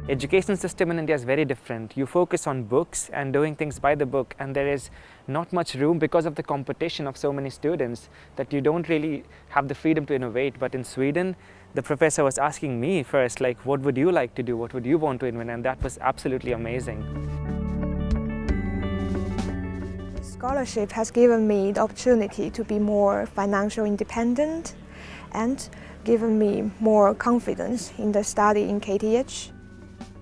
education system in India is very different. You focus on books and doing things by the book, and there is not much room because of the competition of so many students that you don't really have the freedom to innovate. But in Sweden, the professor was asking me first, like, what would you like to do? What would you want to invent? And that was absolutely amazing. Scholarship has given me the opportunity to be more financially independent and given me more confidence in the study in KTH.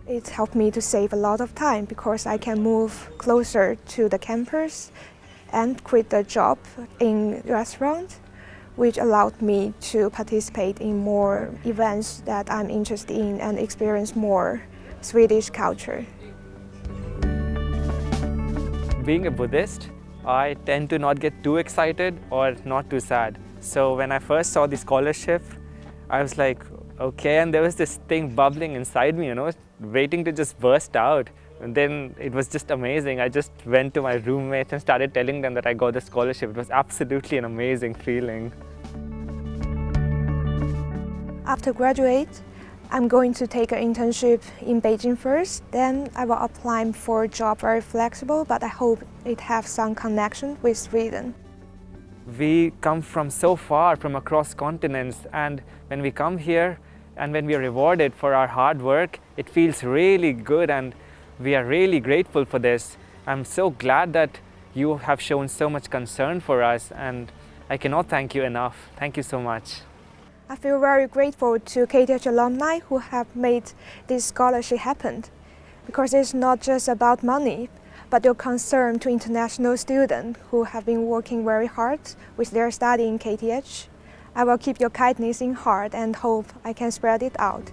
It helped me to save a lot of time because I can move closer to the campus and quit the job in restaurant, which allowed me to participate in more events that I'm interested in and experience more Swedish culture. Being a Buddhist, I tend to not get too excited or not too sad. So when I first saw the scholarship, I was like, okay, and there was this thing bubbling inside me, waiting to just burst out. And then it was just amazing. I just went to my roommates and started telling them that I got the scholarship. It was absolutely an amazing feeling. After graduate, I'm going to take an internship in Beijing first. Then I will apply for a job very flexible, but I hope it has some connection with Sweden. We come from so far, from across continents, and when we come here and when we are rewarded for our hard work, it feels really good, and we are really grateful for this. I'm so glad that you have shown so much concern for us, and I cannot thank you enough. Thank you so much. I feel very grateful to KTH alumni who have made this scholarship happen, because it's not just about money, but your concern to international students who have been working very hard with their study in KTH. I will keep your kindness in heart and hope I can spread it out.